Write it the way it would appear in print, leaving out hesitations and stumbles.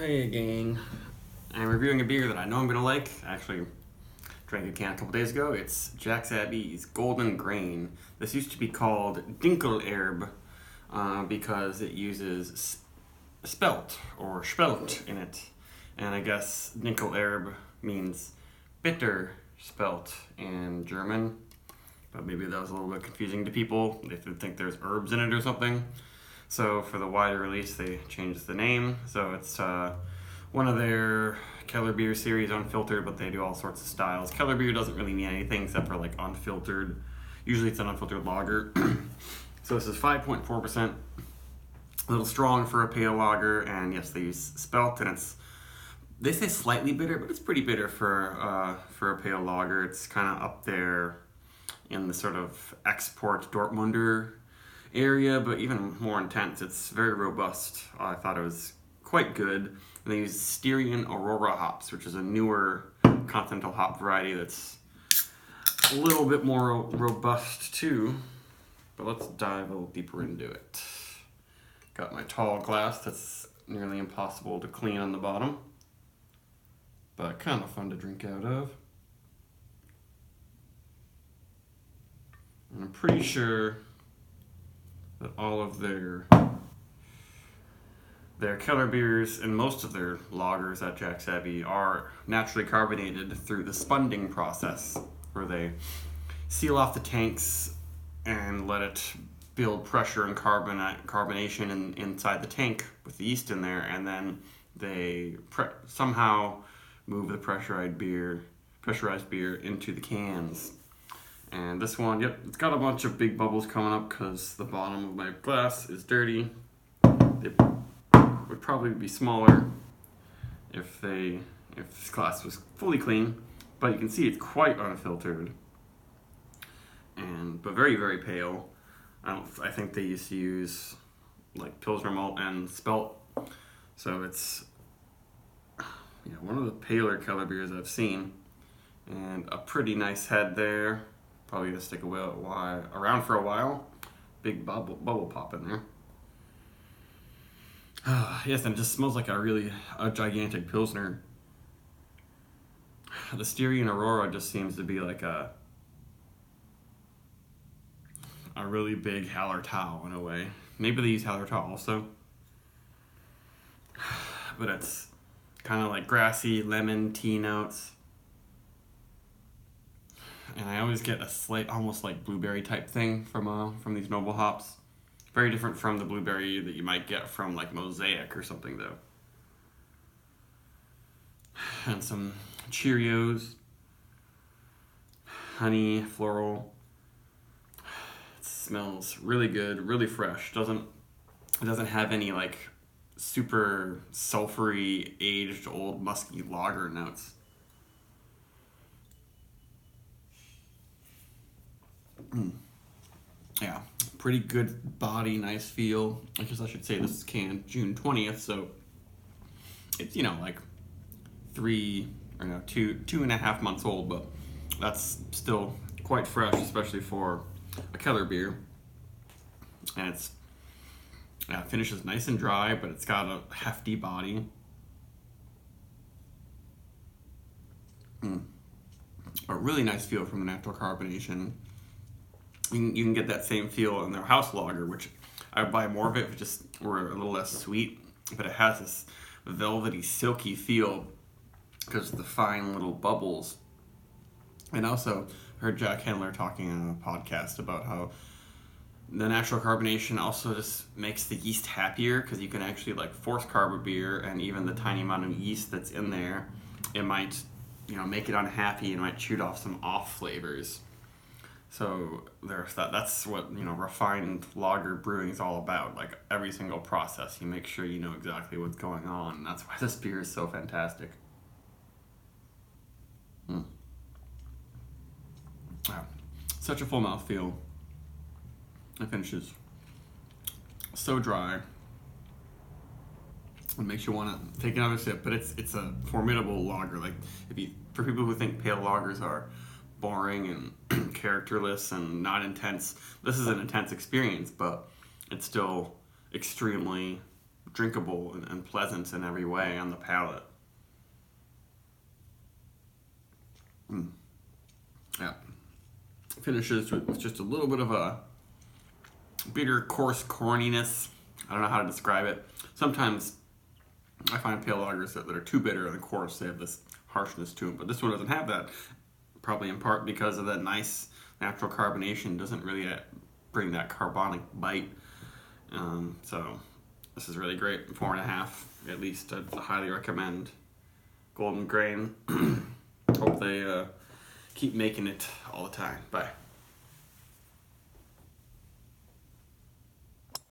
Hey gang, I'm reviewing a beer that I know I'm gonna like. I actually drank a can a couple days ago. It's Jack's Abbey's Golden Grain. This used to be called Dinkelherb because it uses spelt or spelt in it. And I guess Dinkelherb means bitter spelt in German. But maybe that was a little bit confusing to people. They would think there's herbs in it or something. So for the wider release, they changed the name. So it's one of their Kellerbier series, unfiltered, but they do all sorts of styles. Kellerbier doesn't really mean anything except for like unfiltered. Usually it's an unfiltered lager. So this is 5.4%. A little strong for a pale lager, and yes, they use spelt, and they say slightly bitter, but it's pretty bitter for a pale lager. It's kind of up there in the sort of export Dortmunder area, but even more intense. It's very robust. I thought it was quite good. And they use Styrian Aurora hops, which is a newer continental hop variety that's a little bit more robust too. But let's dive a little deeper into it. Got my tall glass that's nearly impossible to clean on the bottom, but kind of fun to drink out of. And I'm pretty sure that all of their Kellerbiers and most of their lagers at Jack's Abbey are naturally carbonated through the spunding process, where they seal off the tanks and let it build pressure and carbonation inside the tank with the yeast in there, and then they somehow move the pressurized beer into the cans. And this one, yep, it's got a bunch of big bubbles coming up because the bottom of my glass is dirty. It would probably be smaller if this glass was fully clean, but you can see it's quite unfiltered, but very, very pale. I think they used to use like Pilsner malt and spelt, so it's one of the paler Kellerbiers I've seen, and a pretty nice head there. Probably gonna stick around for a while. Big bubble pop in there. Yes, and it just smells like a gigantic Pilsner. The Styrian Aurora just seems to be like a really big Hallertau in a way. Maybe they use Hallertau also. But it's kind of like grassy lemon tea notes. And I always get a slight, almost like blueberry type thing from these noble hops. Very different from the blueberry that you might get from like Mosaic or something though. And some Cheerios, honey, floral. It smells really good, really fresh. It doesn't have any like super sulfury, aged, old, musky lager notes. Yeah, pretty good body, nice feel. I guess I should say this is canned June 20th, so it's like 2.5 months old, but that's still quite fresh, especially for a Kellerbier. And it finishes nice and dry, but it's got a hefty body. A really nice feel from the natural carbonation. You can get that same feel in their house lager, which I would buy more of it if it just were a little less sweet. But it has this velvety, silky feel because of the fine little bubbles. And also, I heard Jack Hendler talking on a podcast about how the natural carbonation also just makes the yeast happier, because you can actually like force carb a beer, and even the tiny amount of yeast that's in there, it might make it unhappy and might shoot off some off flavors. So there's that. That's what refined lager brewing is all about. Like every single process, you make sure you know exactly what's going on. And that's why this beer is so fantastic. Wow. Such a full mouthfeel. It finishes so dry. It makes you want to take another sip. But it's a formidable lager. Like for people who think pale lagers are boring and characterless and not intense, this is an intense experience, but it's still extremely drinkable and pleasant in every way on the palate. Yeah. Finishes with just a little bit of a bitter, coarse corniness. I don't know how to describe it. Sometimes I find pale lagers that are too bitter and coarse. They have this harshness to them, but this one doesn't have that. Probably in part because of that nice natural carbonation. Doesn't really bring that carbonic bite. So this is really great. 4.5 at least. I highly recommend Golden Grain. Hope they keep making it all the time. Bye.